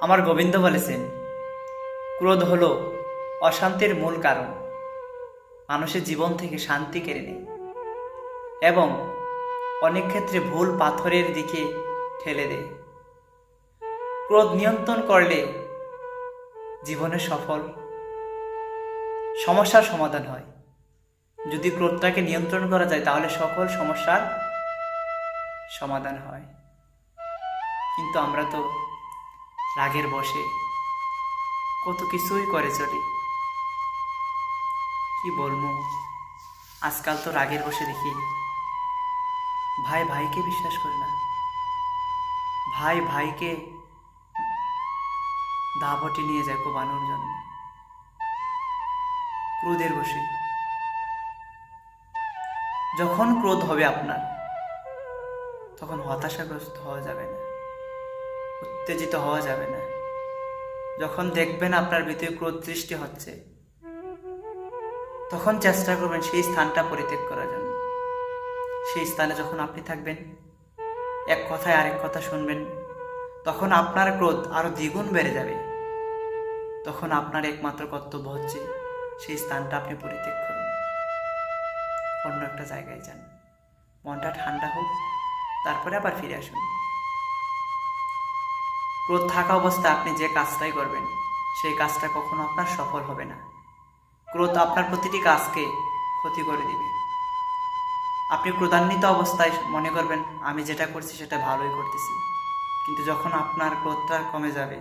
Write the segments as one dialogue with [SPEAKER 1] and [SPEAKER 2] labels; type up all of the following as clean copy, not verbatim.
[SPEAKER 1] আমার গোবিন্দ বলেছেন, ক্রোধ হলো অশান্তির মূল কারণ। মানুষের জীবন থেকে শান্তি কেড়ে নেয় এবং অনেক ক্ষেত্রে ভুল পাথরের দিকে ঠেলে দেয়। ক্রোধ নিয়ন্ত্রণ করলে জীবনে সফল সমস্যার সমাধান হয়। যদি ক্রোধটাকে নিয়ন্ত্রণ করা যায় তাহলে সকল সমস্যার সমাধান হয়। কিন্তু আমরা তো রাগের বশে কত কিছুই করে চলি। কি বলবো, আজকাল তো রাগের বশে দেখি ভাই ভাইকে বিশ্বাস করে না, ভাই ভাইকে দাপটে নিয়ে যায় কোবানোর জন্য ক্রোধের বশে। যখন ক্রোধ হবে আপনার, তখন হতাশাগ্রস্ত হওয়া যাবে না, উত্তেজিত হওয়া যাবে না। যখন দেখবেন আপনার ভিতরে ক্রোধ সৃষ্টি হচ্ছে, তখন চেষ্টা করবেন সেই স্থানটা পরিত্যাগ করার জন্য। সেই স্থানে যখন আপনি থাকবেন, এক কথায় আরেক কথা শুনবেন, তখন আপনার ক্রোধ আরো দ্বিগুণ বেড়ে যাবে। তখন আপনার একমাত্র কর্তব্য হচ্ছে সেই স্থানটা আপনি পরিত্যাগ করুন, অন্য একটা জায়গায় যান, মনটা ঠান্ডা হোক, তারপরে আবার ফিরে আসুন। ক্রোধ থাকা অবস্থায় আপনি যে কাজটাই করবেন, সেই কাজটা কখনো আপনার সফল হবে না। ক্রোধ আপনার প্রতিটি কাজকে ক্ষতি করে দিবে। আপনি ক্রোধান্বিত অবস্থায় মনে করবেন আমি যেটা করছি সেটা ভালোই করতেছি, কিন্তু যখন আপনার ক্রোধটা কমে যাবে,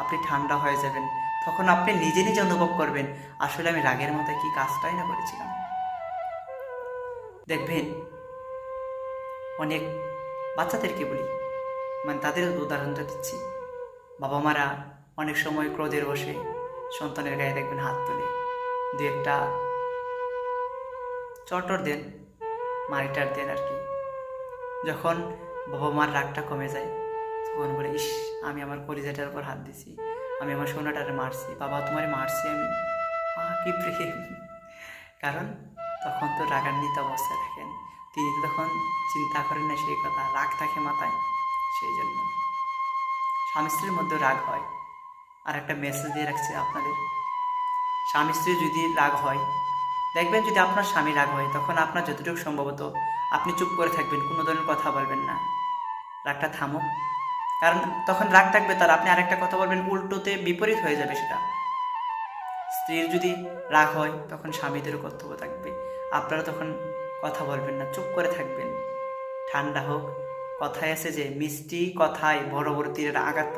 [SPEAKER 1] আপনি ঠান্ডা হয়ে যাবেন, তখন আপনি নিজে নিজে অনুভব করবেন আসলে আমি রাগের মধ্যে কি কাজটাই না করেছিলাম। দেখবেন অনেক বাচ্চাদেরকে বলি, মানে তাদের উদাহরণটা দিচ্ছি, বাবা মারা অনেক সময় ক্রোধের বশে সন্তানের গায়ে দেখবেন হাত তুলে দু একটা চটর দেন, মারিটার দেন আর কি। যখন বাবা মার রাগটা কমে যায়, তখন বলে ইস আমি আমার কলিজাটার উপর হাত দিছি, আমি আমার সোনাটারে মারছি, বাবা তোমারে মারছি আমি, কি প্রেম। কারণ তখন তো রাগান্বিত অবস্থায় থাকেন, তিনি তো তখন চিন্তা করেন না সেই কথা, রাগ থাকে মাথায়। সেই জন্য স্বামী স্ত্রীর মধ্যে রাগ হয়। আর একটা মেসেজ দিয়ে রাখছি আপনাদের, স্বামী স্ত্রী যদি রাগ হয়, দেখবেন যদি আপনার স্বামী রাগ হয়, তখন আপনার যতটুকু সম্ভবত আপনি চুপ করে থাকবেন, কোনো ধরনের কথা বলবেন না, রাগটা থামুক। কারণ তখন রাগ থাকবে তার, আপনি আরেকটা কথা বলবেন, উল্টোতে বিপরীত হয়ে যাবে সেটা। স্ত্রীর যদি রাগ হয়, তখন স্বামীদেরও কর্তব্য থাকবে, আপনারা তখন কথা বলবেন না, চুপ করে থাকবেন, ঠান্ডা হোক। কথায় আছে যে মিষ্টি কথায় বড় বড় তীরের আঘাত